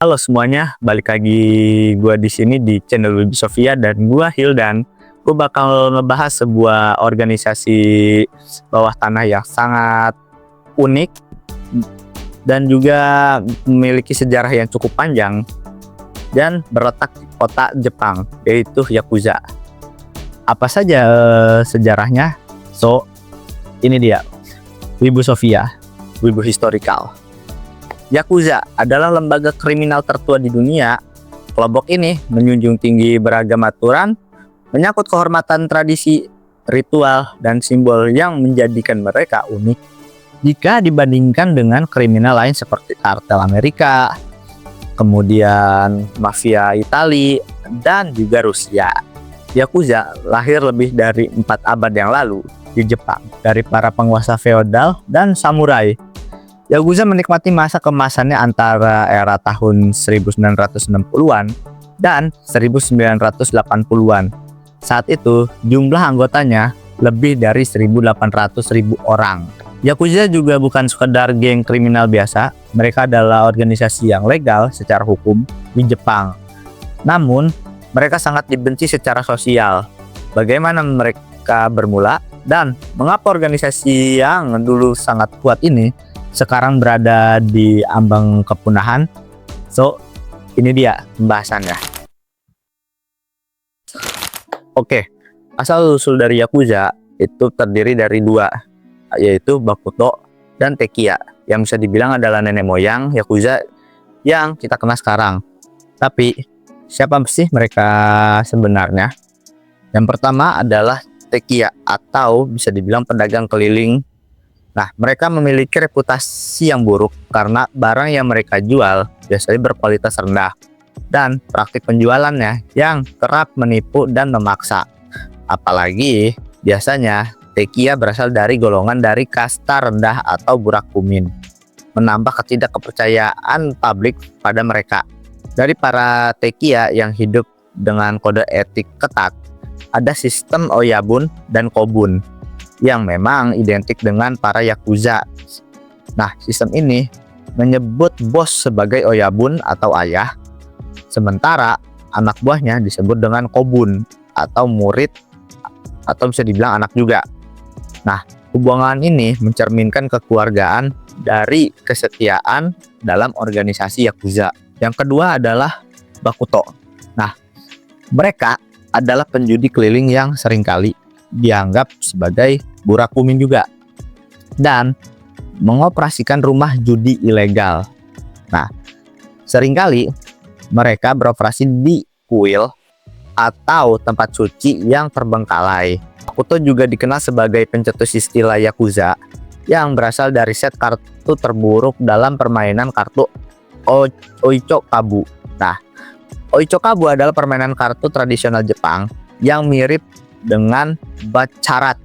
Halo semuanya, balik lagi gua di sini di channel Wibi Sofia dan gua Hildan. Gua bakal ngebahas sebuah organisasi bawah tanah yang sangat unik dan juga memiliki sejarah yang cukup panjang dan berletak di kota Jepang, yaitu Yakuza. Apa saja sejarahnya? So, ini dia, Wibu Sofia, Wibu Historical. Yakuza adalah lembaga kriminal tertua di dunia. Kelompok ini menjunjung tinggi beragam aturan, menyangkut kehormatan tradisi, ritual, dan simbol yang menjadikan mereka unik jika dibandingkan dengan kriminal lain seperti kartel Amerika, kemudian mafia Italia, dan juga Rusia. Yakuza lahir lebih dari 4 abad yang lalu di Jepang dari para penguasa feodal dan samurai. Yakuza menikmati masa keemasannya antara era tahun 1960-an dan 1980-an. Saat itu, jumlah anggotanya lebih dari 1.800.000 orang. Yakuza juga bukan sekedar geng kriminal biasa, mereka adalah organisasi yang legal secara hukum di Jepang. Namun, mereka sangat dibenci secara sosial. Bagaimana mereka bermula dan mengapa organisasi yang dulu sangat kuat ini sekarang berada di ambang kepunahan? So, ini dia pembahasannya. Oke, asal-usul dari Yakuza itu terdiri dari 2, yaitu Bakuto dan Tekiya, yang bisa dibilang adalah nenek moyang Yakuza yang kita kenal sekarang. Tapi, siapa sih mereka sebenarnya? Yang pertama adalah Tekiya, atau bisa dibilang pedagang keliling. Nah, mereka memiliki reputasi yang buruk karena barang yang mereka jual biasanya berkualitas rendah dan praktik penjualannya yang kerap menipu dan memaksa. Apalagi biasanya Tekiya berasal dari golongan dari kasta rendah atau burak kumin, menambah ketidakkepercayaan publik pada mereka. Dari para Tekiya yang hidup dengan kode etik ketat, ada sistem Oyabun dan Kobun yang memang identik dengan para Yakuza. Nah, sistem ini menyebut bos sebagai Oyabun atau ayah, sementara anak buahnya disebut dengan Kobun atau murid, atau bisa dibilang anak juga. Nah, hubungan ini mencerminkan kekeluargaan dari kesetiaan dalam organisasi Yakuza. Yang kedua adalah Bakuto. Nah, mereka adalah penjudi keliling yang seringkali dianggap sebagai burak kumin juga dan mengoperasikan rumah judi ilegal. Nah, seringkali mereka beroperasi di kuil atau tempat suci yang terbengkalai. Bakuto juga dikenal sebagai pencetus istilah Yakuza yang berasal dari set kartu terburuk dalam permainan kartu Oichokabu. Nah, Oichokabu adalah permainan kartu tradisional Jepang yang mirip dengan Baccarat,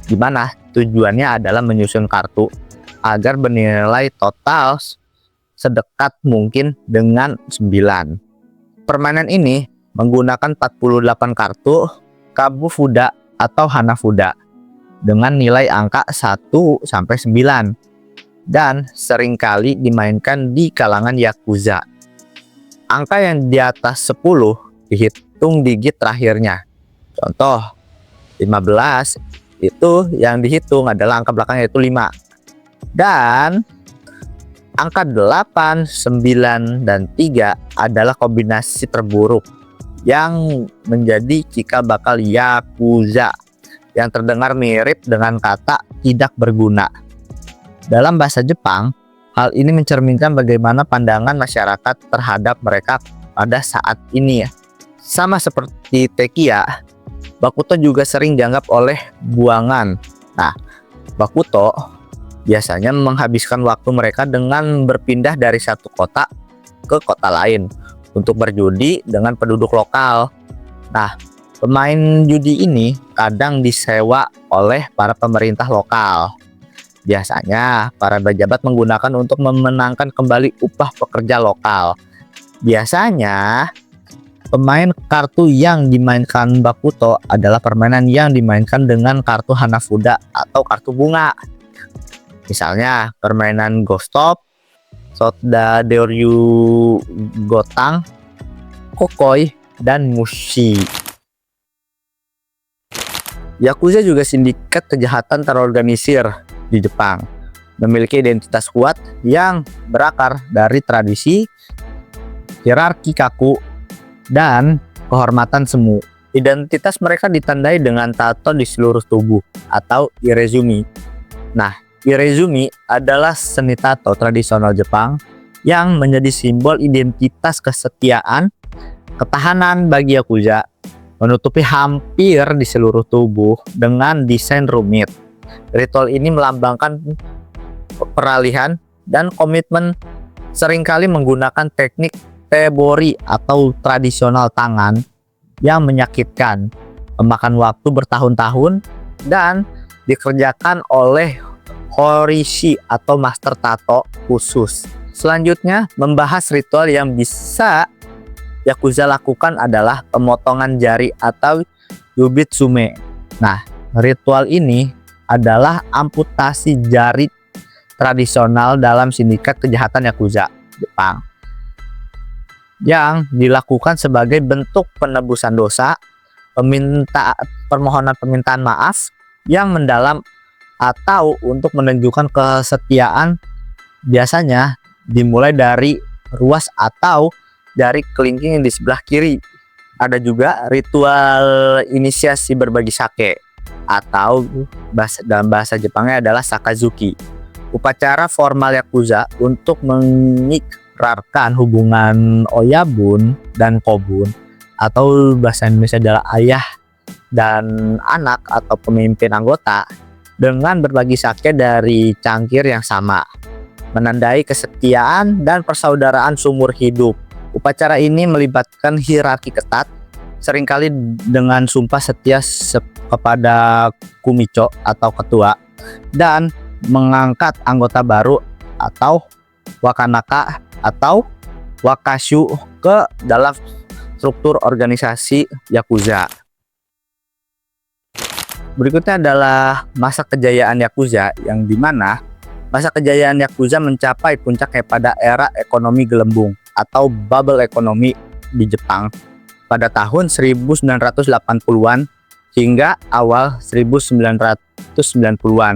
di mana tujuannya adalah menyusun kartu agar bernilai total sedekat mungkin dengan 9. Permainan ini menggunakan 48 kartu Kabufuda atau Hanafuda dengan nilai angka 1 sampai 9 dan seringkali dimainkan di kalangan Yakuza. Angka yang di atas 10 dihitung digit terakhirnya. Contoh 15 itu yang dihitung adalah angka belakangnya yaitu 5. Dan angka 8, 9, dan 3 adalah kombinasi terburuk yang menjadi cikal bakal Yakuza yang terdengar mirip dengan kata tidak berguna. Dalam bahasa Jepang, hal ini mencerminkan bagaimana pandangan masyarakat terhadap mereka pada saat ini ya. Sama seperti Tekiya, Bakuto juga sering dianggap oleh buangan. Nah, Bakuto biasanya menghabiskan waktu mereka dengan berpindah dari satu kota ke kota lain untuk berjudi dengan penduduk lokal. Nah, pemain judi ini kadang disewa oleh para pemerintah lokal. Biasanya, para pejabat menggunakan untuk memenangkan kembali upah pekerja lokal. Biasanya, pemain kartu yang dimainkan Bakuto adalah permainan yang dimainkan dengan kartu Hanafuda atau kartu bunga. Misalnya permainan Ghost Stop, Soda Deoryu Gotang, Kokoi, dan Mushi. Yakuza juga sindikat kejahatan terorganisir di Jepang, memiliki identitas kuat yang berakar dari tradisi, hierarki kaku, dan kehormatan semu. Identitas mereka ditandai dengan tato di seluruh tubuh atau irezumi. Nah, irezumi adalah seni tato tradisional Jepang yang menjadi simbol identitas kesetiaan, ketahanan bagi Yakuza, menutupi hampir di seluruh tubuh dengan desain rumit. Ritual ini melambangkan peralihan dan komitmen, seringkali menggunakan teknik tebori atau tradisional tangan yang menyakitkan, memakan waktu bertahun-tahun, dan dikerjakan oleh horishi atau master tato khusus. Selanjutnya, membahas ritual yang bisa Yakuza lakukan adalah pemotongan jari atau yubitsume. Nah, ritual ini adalah amputasi jari tradisional dalam sindikat kejahatan Yakuza Jepang yang dilakukan sebagai bentuk penebusan dosa, permohonan permintaan maaf yang mendalam, atau untuk menunjukkan kesetiaan. Biasanya dimulai dari ruas atau dari kelingking di sebelah kiri. Ada juga ritual inisiasi berbagi sake, atau dalam bahasa Jepangnya adalah sakazuki. Upacara formal Yakuza untuk mengikrarkan hubungan oyabun dan kobun, atau bahasa Indonesia adalah ayah dan anak atau pemimpin anggota, dengan berbagi sake dari cangkir yang sama, menandai kesetiaan dan persaudaraan seumur hidup. Upacara ini melibatkan hierarki ketat, seringkali dengan sumpah setia kepada kumicho atau ketua, dan mengangkat anggota baru atau wakanaka atau wakashu ke dalam struktur organisasi Yakuza. Berikutnya adalah masa kejayaan Yakuza, yang dimana masa kejayaan Yakuza mencapai puncaknya pada era ekonomi gelembung atau bubble ekonomi di Jepang pada tahun 1980-an hingga awal 1990-an,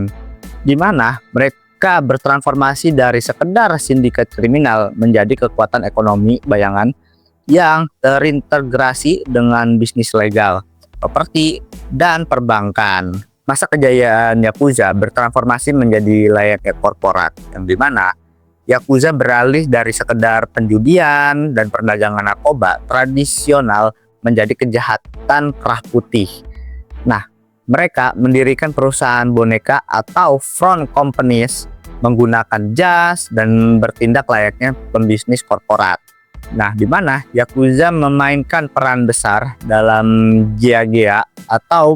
di mana mereka bertransformasi dari sekedar sindikat kriminal menjadi kekuatan ekonomi bayangan yang terintegrasi dengan bisnis legal, properti, dan perbankan. Masa kejayaan Yakuza bertransformasi menjadi layaknya korporat, yang dimana Yakuza beralih dari sekedar penjudian dan perdagangan narkoba tradisional menjadi kejahatan kerah putih. Nah, mereka mendirikan perusahaan boneka atau front companies, menggunakan jas dan bertindak layaknya pembisnis korporat. Nah, di mana Yakuza memainkan peran besar dalam jiagea atau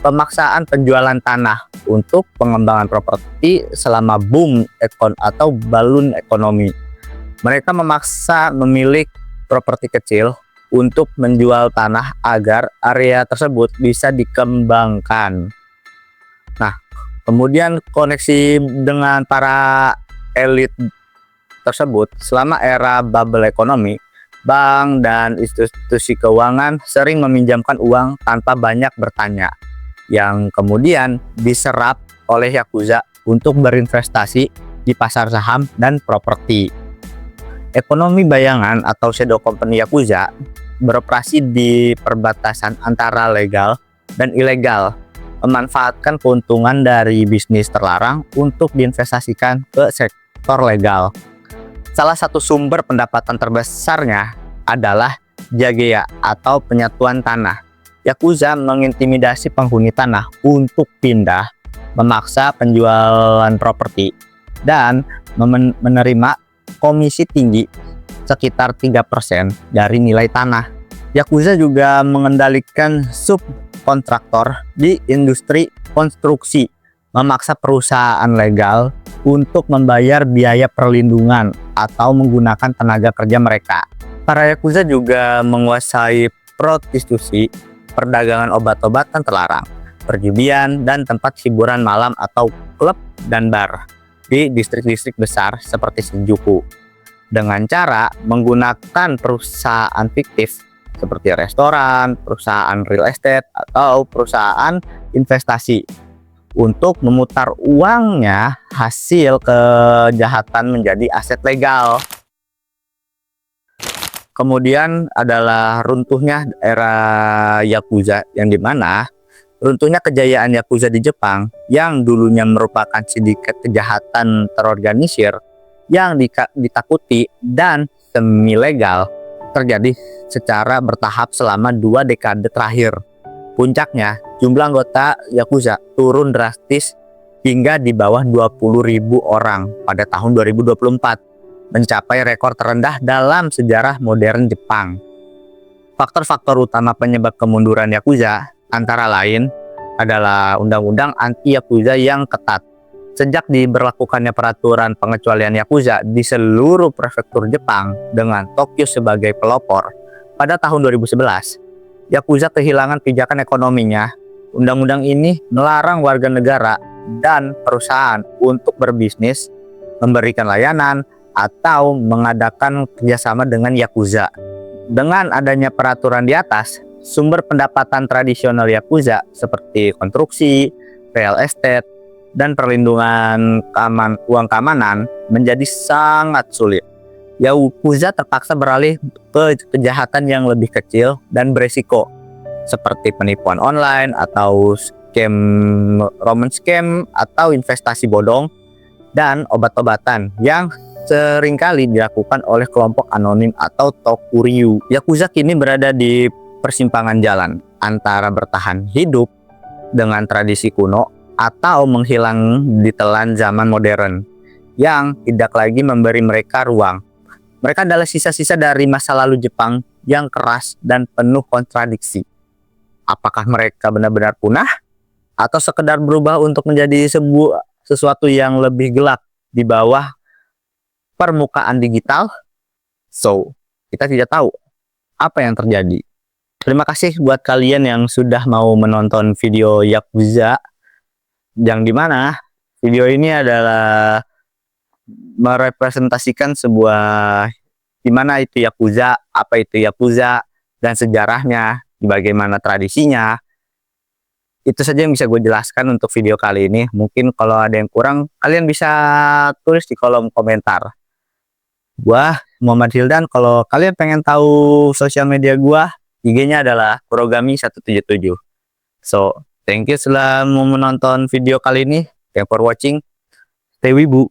pemaksaan penjualan tanah untuk pengembangan properti selama boom atau balun ekonomi. Mereka memaksa pemilik properti kecil untuk menjual tanah agar area tersebut bisa dikembangkan. Nah, kemudian koneksi dengan para elit tersebut selama era bubble ekonomi, bank dan institusi keuangan sering meminjamkan uang tanpa banyak bertanya, yang kemudian diserap oleh Yakuza untuk berinvestasi di pasar saham dan properti. Ekonomi bayangan atau shadow company Yakuza beroperasi di perbatasan antara legal dan ilegal, memanfaatkan keuntungan dari bisnis terlarang untuk diinvestasikan ke sektor legal. Salah satu sumber pendapatan terbesarnya adalah jagea atau penyatuan tanah. Yakuza mengintimidasi penghuni tanah untuk pindah, memaksa penjualan properti, dan menerima komisi tinggi sekitar 3% dari nilai tanah. Yakuza juga mengendalikan subkontraktor di industri konstruksi, memaksa perusahaan legal untuk membayar biaya perlindungan atau menggunakan tenaga kerja mereka. Para Yakuza juga menguasai prostitusi, perdagangan obat-obatan terlarang, perjudian, dan tempat hiburan malam atau klub dan bar di distrik-distrik besar seperti Shinjuku. dengan cara menggunakan perusahaan fiktif seperti restoran, perusahaan real estate, atau perusahaan investasi untuk memutar uangnya hasil kejahatan menjadi aset legal. Kemudian adalah runtuhnya era Yakuza, yang dimana runtuhnya kejayaan Yakuza di Jepang yang dulunya merupakan sindikat kejahatan terorganisir yang ditakuti dan semi legal terjadi secara bertahap selama 2 dekade terakhir. Puncaknya, jumlah anggota Yakuza turun drastis hingga di bawah 20.000 orang pada tahun 2024, mencapai rekor terendah dalam sejarah modern Jepang. Faktor-faktor utama penyebab kemunduran Yakuza antara lain adalah undang-undang anti-Yakuza yang ketat. Sejak diberlakukannya peraturan pengecualian Yakuza di seluruh prefektur Jepang dengan Tokyo sebagai pelopor, pada tahun 2011, Yakuza kehilangan pijakan ekonominya. Undang-undang ini melarang warga negara dan perusahaan untuk berbisnis, memberikan layanan, atau mengadakan kerjasama dengan Yakuza. Dengan adanya peraturan di atas, sumber pendapatan tradisional Yakuza seperti konstruksi, real estate, dan perlindungan uang keamanan menjadi sangat sulit. Yakuza terpaksa beralih ke kejahatan yang lebih kecil dan beresiko, seperti penipuan online atau romance scam atau investasi bodong dan obat-obatan yang seringkali dilakukan oleh kelompok anonim atau tokuryu. Yakuza kini berada di persimpangan jalan antara bertahan hidup dengan tradisi kuno atau menghilang di telan zaman modern yang tidak lagi memberi mereka ruang. Mereka adalah sisa-sisa dari masa lalu Jepang yang keras dan penuh kontradiksi. Apakah mereka benar-benar punah atau sekedar berubah untuk menjadi sesuatu yang lebih gelap di bawah permukaan digital? So, kita tidak tahu apa yang terjadi. Terima kasih buat kalian yang sudah mau menonton video Yakuza, yang dimana video ini adalah merepresentasikan sebuah dimana itu Yakuza, apa itu Yakuza, dan sejarahnya, bagaimana tradisinya. Itu saja yang bisa gue jelaskan untuk video kali ini. Mungkin kalau ada yang kurang, kalian bisa tulis di kolom komentar. Gua Muhammad Hildan. Kalau kalian pengen tahu sosial media gua, IG-nya adalah Kurogami177. So, thank you sudah mau menonton video kali ini. Thank you for watching. Stay wibu.